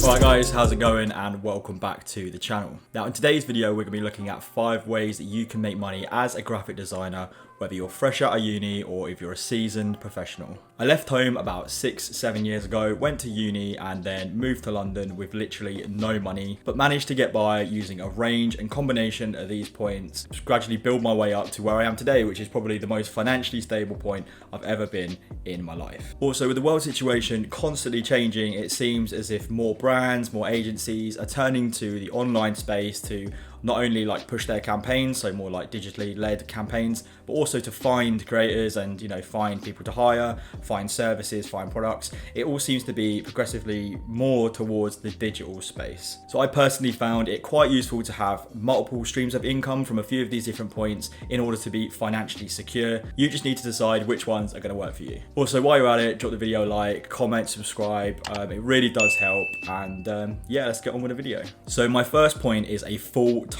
Alright guys, how's it going, and welcome back to the channel. Now in today's video we're going to be looking at 5 ways that you can make money as a graphic designer, whether you're fresh out of uni or if you're a seasoned professional. I left home about 6-7 years ago, went to uni and then moved to London with literally no money, but managed to get by using a range and combination of these points to gradually build my way up to where I am today, which is probably the most financially stable point I've ever been in my life. Also, with the world situation constantly changing, it seems as if more brands, more agencies are turning to the online space to not only like push their campaigns, so more like digitally led campaigns, but also to find creators and, you know, find people to hire, find services, find products. It all seems to be progressively more towards the digital space. So I personally found it quite useful to have multiple streams of income from a few of these different points in order to be financially secure. You just need to decide which ones are going to work for you. Also, while you're at it, drop the video a like, comment, subscribe. It really does help. And yeah, let's get on with the video. So my first point is a full-time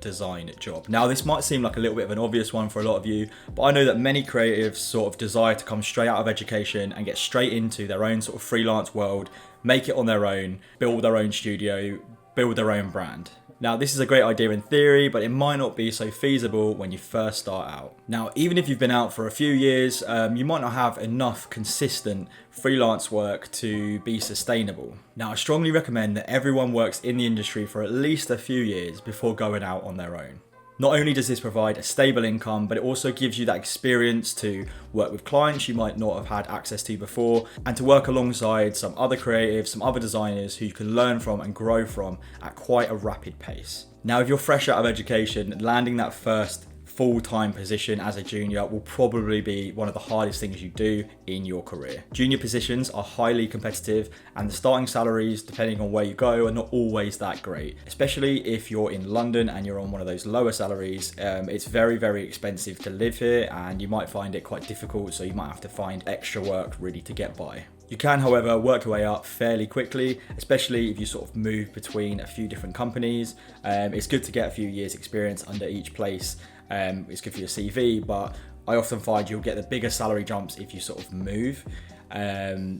design job. Now this might seem like a little bit of an obvious one for a lot of you, but I know that many creatives sort of desire to come straight out of education and get straight into their own sort of freelance world, make it on their own, build their own studio, build their own brand. Now, this is a great idea in theory, but it might not be so feasible when you first start out. Now, even if you've been out for a few years, you might not have enough consistent freelance work to be sustainable. Now, I strongly recommend that everyone works in the industry for at least a few years before going out on their own. Not only does this provide a stable income, but it also gives you that experience to work with clients you might not have had access to before, and to work alongside some other creatives, some other designers who you can learn from and grow from at quite a rapid pace. Now, if you're fresh out of education, landing that first full-time position as a junior will probably be one of the hardest things you do in your career. Junior positions are highly competitive, and the starting salaries, depending on where you go, are not always that great. Especially if you're in London and you're on one of those lower salaries, it's very, very expensive to live here, and you might find it quite difficult, so you might have to find extra work really to get by. You can, however, work your way up fairly quickly, especially if you sort of move between a few different companies. It's good to get a few years experience under each place. It's good for your CV, but I often find you'll get the bigger salary jumps if you sort of move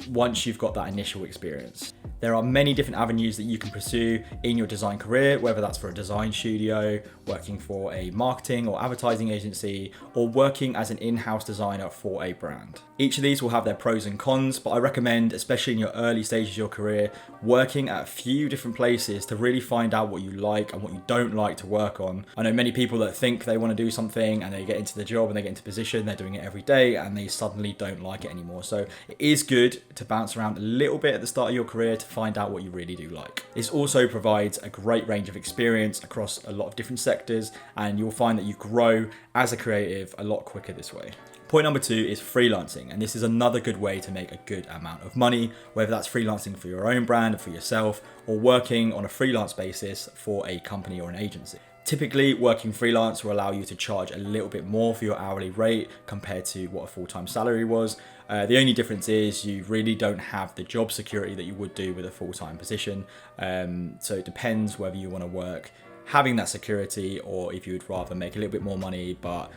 once you've got that initial experience. There are many different avenues that you can pursue in your design career, whether that's for a design studio, working for a marketing or advertising agency, or working as an in-house designer for a brand. Each of these will have their pros and cons, but I recommend, especially in your early stages of your career, working at a few different places to really find out what you like and what you don't like to work on. I know many people that think they want to do something and they get into the job and they get into position, they're doing it every day and they suddenly don't like it anymore. So it is good to bounce around a little bit at the start of your career to find out what you really do like. This also provides a great range of experience across a lot of different sectors, and you'll find that you grow as a creative a lot quicker this way. Point number 2 is freelancing, and this is another good way to make a good amount of money, whether that's freelancing for your own brand or for yourself, or working on a freelance basis for a company or an agency. Typically, working freelance will allow you to charge a little bit more for your hourly rate compared to what a full-time salary was. The only difference is you really don't have the job security that you would do with a full-time position. So it depends whether you want to work having that security or if you would rather make a little bit more money, but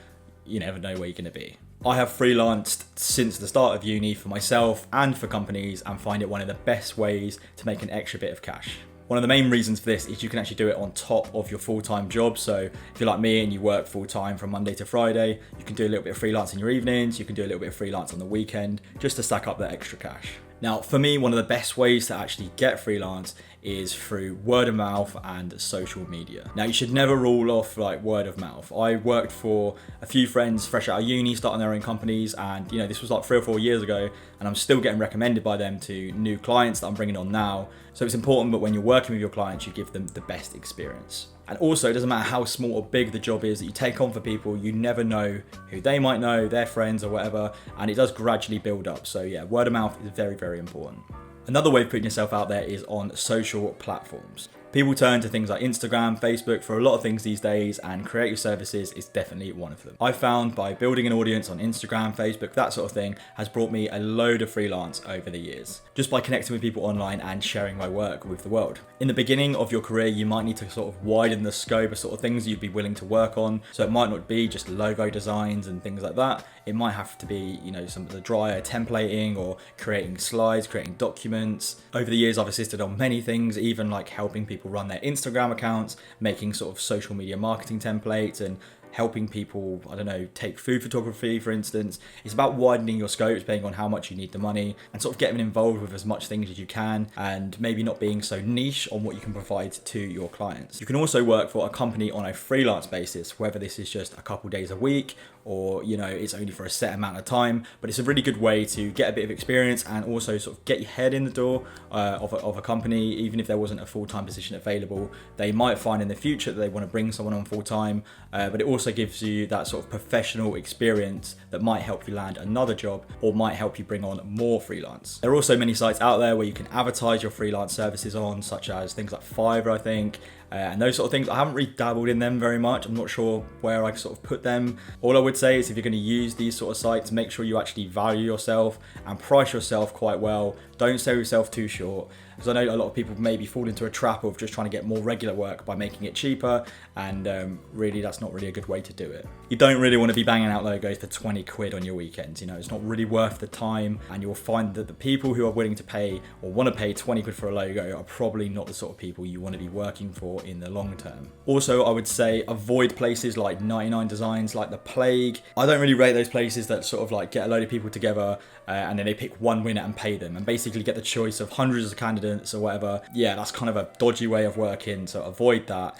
you never know where you're going to be. I have freelanced since the start of uni for myself and for companies, and find it one of the best ways to make an extra bit of cash. One of the main reasons for this is you can actually do it on top of your full-time job. So if you're like me and you work full-time from Monday to Friday, you can do a little bit of freelance in your evenings, you can do a little bit of freelance on the weekend, just to stack up that extra cash. Now, for me, one of the best ways to actually get freelance is through word of mouth and social media. Now, you should never rule off like word of mouth. I worked for a few friends fresh out of uni, starting their own companies, and you know, this was like 3 or 4 years ago, and I'm still getting recommended by them to new clients that I'm bringing on now. So it's important that when you're working with your clients, you give them the best experience. And also, it doesn't matter how small or big the job is that you take on for people, you never know who they might know, their friends or whatever, and it does gradually build up. So yeah, word of mouth is very, very important. Another way of putting yourself out there is on social platforms. People turn to things like Instagram, Facebook for a lot of things these days, and creative services is definitely one of them. I found by building an audience on Instagram, Facebook, that sort of thing has brought me a load of freelance over the years, just by connecting with people online and sharing my work with the world. In the beginning of your career, you might need to sort of widen the scope of sort of things you'd be willing to work on. So it might not be just logo designs and things like that. It might have to be, you know, some of the drier templating or creating slides, creating documents. Over the years, I've assisted on many things, even like helping people run their Instagram accounts, making sort of social media marketing templates, and helping people, I don't know, take food photography, for instance. It's about widening your scope depending on how much you need the money, and sort of getting involved with as much things as you can, and maybe not being so niche on what you can provide to your clients. You can also work for a company on a freelance basis, whether this is just a couple days a week or, you know, it's only for a set amount of time, but it's a really good way to get a bit of experience and also sort of get your head in the door of a company. Even if there wasn't a full-time position available, they might find in the future that they want to bring someone on full-time, but it also gives you that sort of professional experience that might help you land another job or might help you bring on more freelance. There are also many sites out there where you can advertise your freelance services on, such as things like Fiverr, I think, and those sort of things. I haven't really dabbled in them very much. I'm not sure where I sort of put them. All I would say is if you're going to use these sort of sites, make sure you actually value yourself and price yourself quite well. Don't sell yourself too short, because I know a lot of people maybe fall into a trap of just trying to get more regular work by making it cheaper, and really that's not really a good way to do it. You don't really want to be banging out logos for 20 quid on your weekends. You know, it's not really worth the time, and you'll find that the people who are willing to pay or want to pay 20 quid for a logo are probably not the sort of people you want to be working for in the long term. Also, I would say avoid places like 99 Designs, like The Plague. I don't really rate those places that sort of like get a load of people together and then they pick one winner and pay them and basically get the choice of hundreds of candidates or whatever. Yeah, that's kind of a dodgy way of working, so avoid that.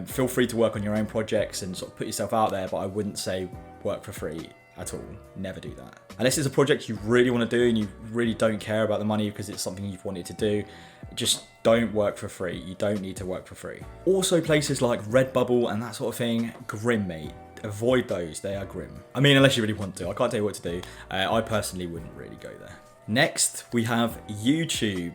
Feel free to work on your own projects and sort of put yourself out there, but I wouldn't say work for free at all. Never do that. Unless it's a project you really want to do and you really don't care about the money because it's something you've wanted to do, just don't work for free. You don't need to work for free. Also, places like Redbubble and that sort of thing, grim, mate. Avoid those, they are grim. I mean, unless you really want to. I can't tell you what to do. I personally wouldn't really go there. Next, we have YouTube.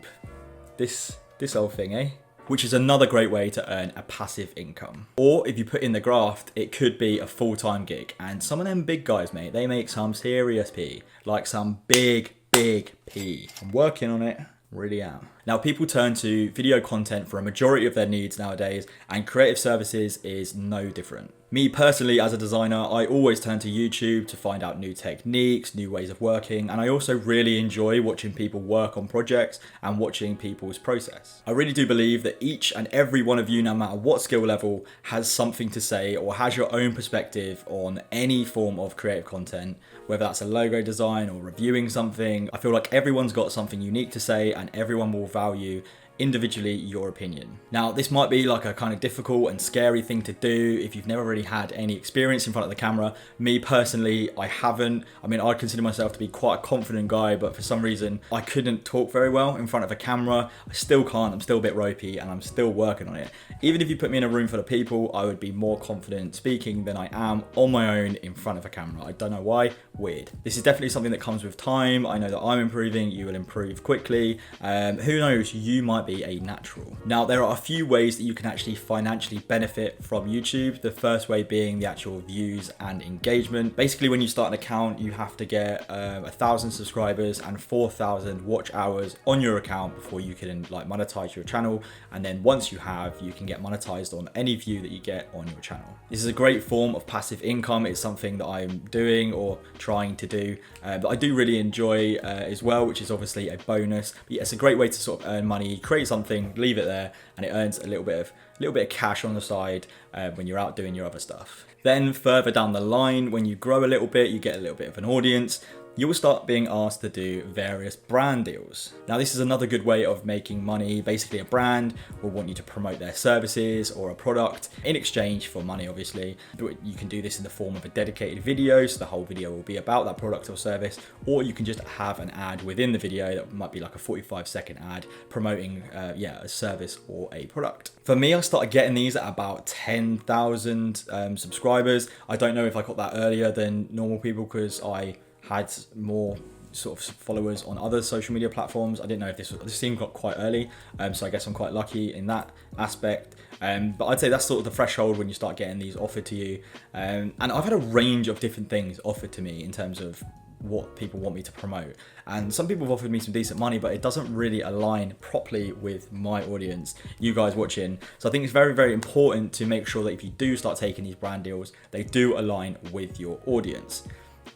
This old thing, eh? Which is another great way to earn a passive income. Or if you put in the graft, it could be a full-time gig. And some of them big guys, mate, they make some serious P. Like some big P. I'm working on it. Really am. Now, people turn to video content for a majority of their needs nowadays, and creative services is no different. Me personally, as a designer, I always turn to YouTube to find out new techniques, new ways of working, and I also really enjoy watching people work on projects and watching people's process. I really do believe that each and every one of you, no matter what skill level, has something to say or has your own perspective on any form of creative content, whether that's a logo design or reviewing something. I feel like everyone's got something unique to say and everyone will value individually your opinion. Now, this might be like a kind of difficult and scary thing to do if you've never really had any experience in front of the camera. Me personally, I haven't. I mean, I consider myself to be quite a confident guy, but for some reason I couldn't talk very well in front of a camera. I still can't. I'm still a bit ropey and I'm still working on it. Even if you put me in a room full of people, I would be more confident speaking than I am on my own in front of a camera. I don't know why. Weird. This is definitely something that comes with time. I know that I'm improving. You will improve quickly. Who knows? You might be a natural. Now, there are a few ways that you can actually financially benefit from YouTube. The first way being the actual views and engagement. Basically, when you start an account, you have to get 1,000 subscribers and 4,000 watch hours on your account before you can like monetize your channel. And then once you have, you can get monetized on any view that you get on your channel. This is a great form of passive income. It's something that I'm doing or trying to do, but I do really enjoy as well, which is obviously a bonus. But yeah, it's a great way to sort of earn money, create something, leave it there, and it earns a little bit of cash on the side when you're out doing your other stuff. Then further down the line, when you grow a little bit, you get a little bit of an audience, you will start being asked to do various brand deals. Now, this is another good way of making money. Basically, a brand will want you to promote their services or a product in exchange for money, obviously. You can do this in the form of a dedicated video, so the whole video will be about that product or service, or you can just have an ad within the video that might be like a 45-second ad promoting a service or a product. For me, I started getting these at about 10,000 subscribers. I don't know if I got that earlier than normal people because I had more sort of followers on other social media platforms. I didn't know if this seemed quite early, so I guess I'm quite lucky in that aspect. But I'd say that's sort of the threshold when you start getting these offered to you. And I've had a range of different things offered to me in terms of what people want me to promote, and some people have offered me some decent money, but it doesn't really align properly with my audience, you guys watching. So I think it's very, very important to make sure that if you do start taking these brand deals, they do align with your audience.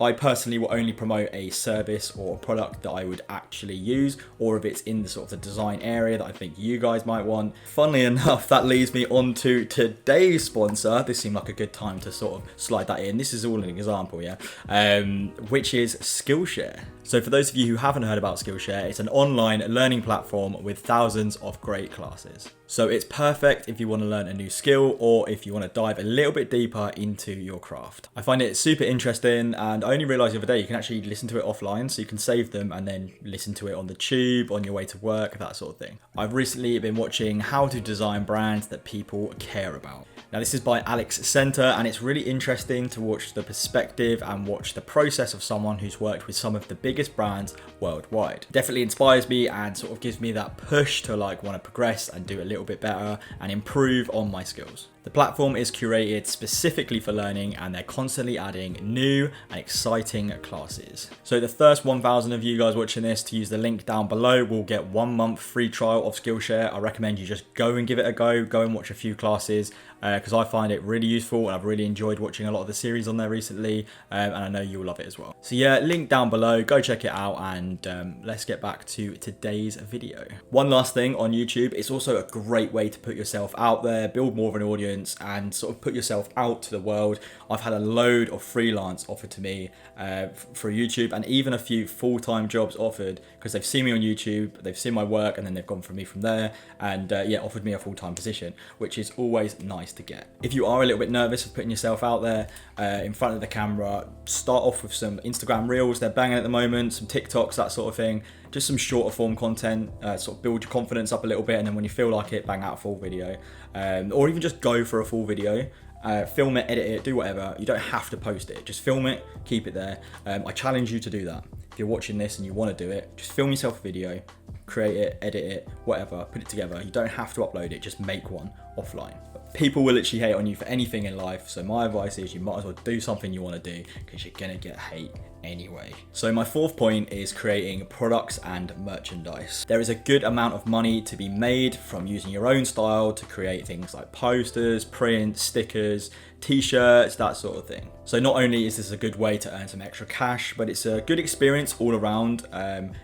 I personally will only promote a service or a product that I would actually use, or if it's in the sort of the design area that I think you guys might want. Funnily enough, that leads me on to today's sponsor. This seemed like a good time to sort of slide that in. This is all an example, yeah, which is Skillshare. So for those of you who haven't heard about Skillshare, it's an online learning platform with thousands of great classes. So it's perfect if you want to learn a new skill or if you want to dive a little bit deeper into your craft. I find it super interesting, and I only realized the other day you can actually listen to it offline, so you can save them and then listen to it on the tube, on your way to work, that sort of thing. I've recently been watching How to Design Brands That People Care About. Now this is by Alex Center, and it's really interesting to watch the perspective and watch the process of someone who's worked with some of the biggest brands worldwide. Definitely inspires me and sort of gives me that push to like want to progress and do a little bit better and improve on my skills. The platform is curated specifically for learning, and they're constantly adding new and exciting classes. So the first 1,000 of you guys watching this to use the link down below will get 1 month free trial of Skillshare. I recommend you just go and give it a go and watch a few classes, because I find it really useful and I've really enjoyed watching a lot of the series on there recently, and I know you'll love it as well. So yeah, link down below, go check it out, and let's get back to today's video. One last thing on YouTube, it's also a great way to put yourself out there, build more of an audience, and sort of put yourself out to the world. I've had a load of freelance offered to me for YouTube, and even a few full-time jobs offered because they've seen me on YouTube, they've seen my work, and then they've gone for me from there, and yeah, offered me a full-time position, which is always nice to get. If you are a little bit nervous of putting yourself out there in front of the camera, start off with some Instagram Reels, they're banging at the moment, some TikToks, that sort of thing. Just some shorter form content, sort of build your confidence up a little bit, and then when you feel like it, bang out a full video, or even just go for a full video. Film it, edit it, do whatever. You don't have to post it, just film it, keep it there. I challenge you to do that. If you're watching this and you want to do it, just film yourself a video, create it, edit it, whatever, put it together. You don't have to upload it, just make one offline. People will literally hate on you for anything in life, so my advice is you might as well do something you want to do, because you're gonna get hate anyway. So my fourth point is creating products and merchandise. There is a good amount of money to be made from using your own style to create things like posters, prints, stickers, t-shirts, that sort of thing. So not only is this a good way to earn some extra cash, but it's a good experience all around.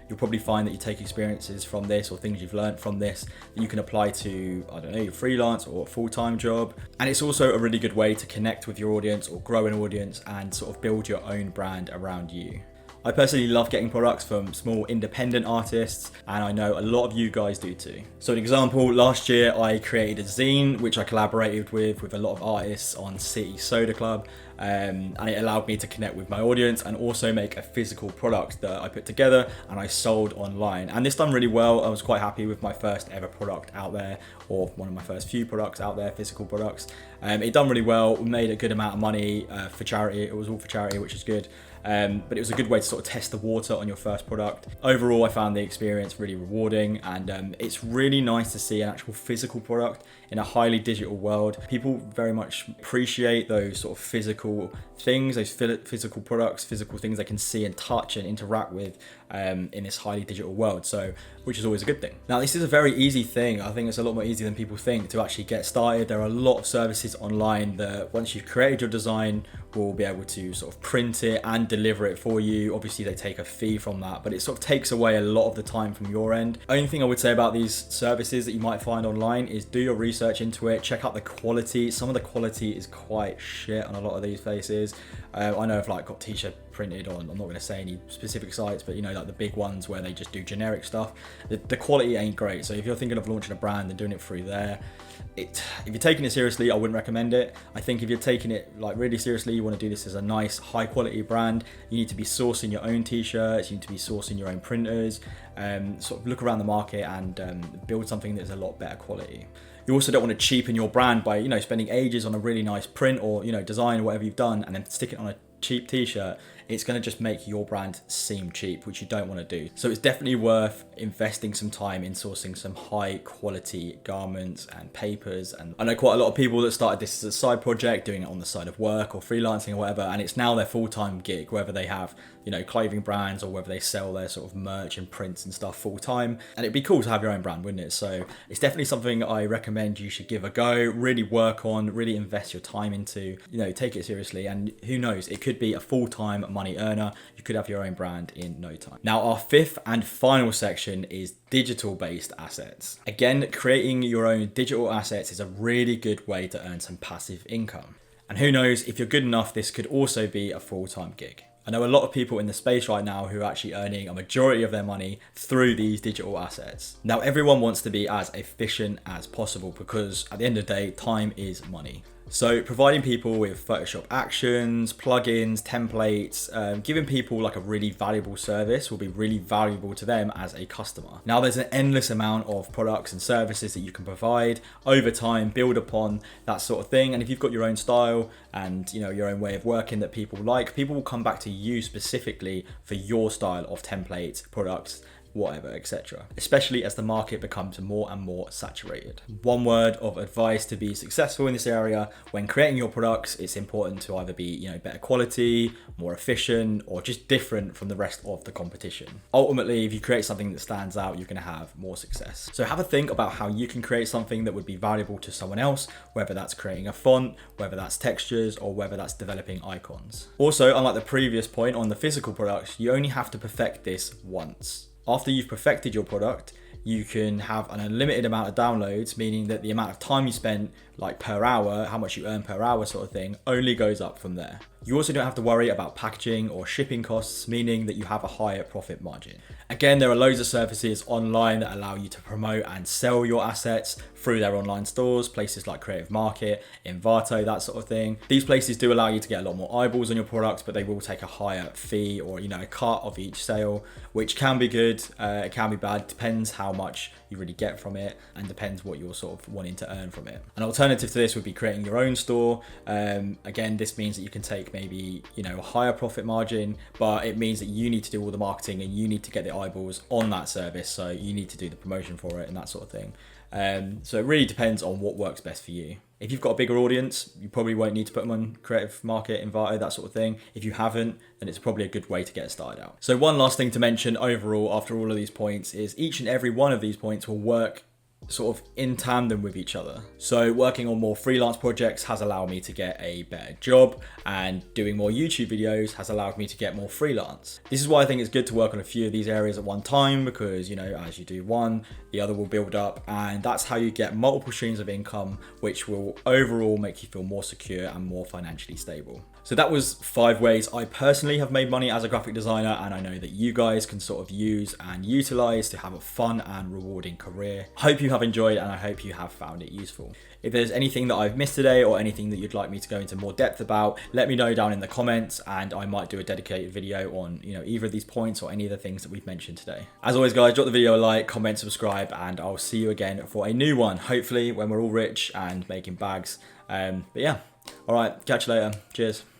You'll probably find that you take experiences from this or things you've learned from this that you can apply to, I don't know, your freelance or a full-time job. And it's also a really good way to connect with your audience or grow an audience and sort of build your own brand around you. I personally love getting products from small independent artists, and I know a lot of you guys do too. So an example, last year I created a zine which I collaborated with a lot of artists on City Soda Club, and it allowed me to connect with my audience and also make a physical product that I put together and I sold online. And this done really well. I was quite happy with my first ever product out there, or one of my first few products out there, physical products. It done really well. We made a good amount of money for charity. It was all for charity, which is good. But it was a good way to sort of test the water on your first product. Overall, I found the experience really rewarding, and it's really nice to see an actual physical product in a highly digital world. People very much appreciate those sort of physical things, those physical products, physical things they can see and touch and interact with in this highly digital world, so which is always a good thing. Now, this is a very easy thing. I think it's a lot more easy than people think to actually get started. There are a lot of services online that once you've created your design will be able to sort of print it and deliver it for you. Obviously they take a fee from that, but it sort of takes away a lot of the time from your end. Only thing I would say about these services that you might find online is do your research into it, check out the quality. Some of the quality is quite shit on a lot of these places. I know I've like got t-shirt printed on, I'm not going to say any specific sites, but you know, like the big ones where they just do generic stuff, the quality ain't great. So if you're thinking of launching a brand and doing it through there, if you're taking it seriously, I wouldn't recommend it. I think if you're taking it like really seriously, you want to do this as a nice high quality brand, you need to be sourcing your own t-shirts, you need to be sourcing your own printers, sort of look around the market and build something that's a lot better quality. You also don't want to cheapen your brand by, you know, spending ages on a really nice print or, you know, design or whatever you've done and then stick it on a cheap t-shirt. it's going to just make your brand seem cheap, which you don't want to do. So it's definitely worth investing some time in sourcing some high quality garments and papers. And I know quite a lot of people that started this as a side project, doing it on the side of work or freelancing or whatever, and it's now their full-time gig, whether they have, you know, clothing brands or whether they sell their sort of merch and prints and stuff full-time. And it'd be cool to have your own brand, wouldn't it? So it's definitely something I recommend you should give a go, really work on, really invest your time into, you know, take it seriously. And who knows, it could be a full-time money earner. You could have your own brand in no time. Now, our fifth and final section is digital-based assets. Again, creating your own digital assets is a really good way to earn some passive income. And who knows, if you're good enough, this could also be a full-time gig. I know a lot of people in the space right now who are actually earning a majority of their money through these digital assets. Now, everyone wants to be as efficient as possible because at the end of the day, time is money. So providing people with Photoshop actions, plugins, templates, giving people like a really valuable service will be really valuable to them as a customer. Now there's an endless amount of products and services that you can provide over time, build upon that sort of thing. And if you've got your own style and, you know, your own way of working that people like, people will come back to you specifically for your style of templates, products, whatever, etc. Especially as the market becomes more and more saturated. One word of advice to be successful in this area: when creating your products, it's important to either be, you know, better quality, more efficient, or just different from the rest of the competition. Ultimately, if you create something that stands out, you're going to have more success. So have a think about how you can create something that would be valuable to someone else, whether that's creating a font, whether that's textures, or whether that's developing icons. Also, unlike the previous point on the physical products, you only have to perfect this once. After you've perfected your product, you can have an unlimited amount of downloads, meaning that the amount of time you spend, like per hour, how much you earn per hour sort of thing, only goes up from there. You also don't have to worry about packaging or shipping costs, meaning that you have a higher profit margin. Again, there are loads of services online that allow you to promote and sell your assets through their online stores, places like Creative Market, Envato, that sort of thing. These places do allow you to get a lot more eyeballs on your products, but they will take a higher fee or, you know, a cut of each sale, which can be good, it can be bad, depends how much you really get from it and depends what you're sort of wanting to earn from it. An alternative to this would be creating your own store. Again, this means that you can take maybe, you know, a higher profit margin, but it means that you need to do all the marketing and you need to get the eyeballs on that service, so you need to do the promotion for it and that sort of thing. So it really depends on what works best for you. If you've got a bigger audience, you probably won't need to put them on Creative Market, Envato, that sort of thing. If you haven't, then it's probably a good way to get started out. So one last thing to mention overall after all of these points is each and every one of these points will work sort of in tandem with each other. So working on more freelance projects has allowed me to get a better job, and doing more YouTube videos has allowed me to get more freelance. This is why I think it's good to work on a few of these areas at one time, because, you know, as you do one, the other will build up, and that's how you get multiple streams of income, which will overall make you feel more secure and more financially stable. So that was 5 ways I personally have made money as a graphic designer, and I know that you guys can sort of use and utilize to have a fun and rewarding career. Hope you have enjoyed, and I hope you have found it useful. If there's anything that I've missed today or anything that you'd like me to go into more depth about, let me know down in the comments, and I might do a dedicated video on, you know, either of these points or any of the things that we've mentioned today. As always, guys, drop the video a like, comment, subscribe, and I'll see you again for a new one, hopefully when we're all rich and making bags. But yeah, all right, catch you later. Cheers.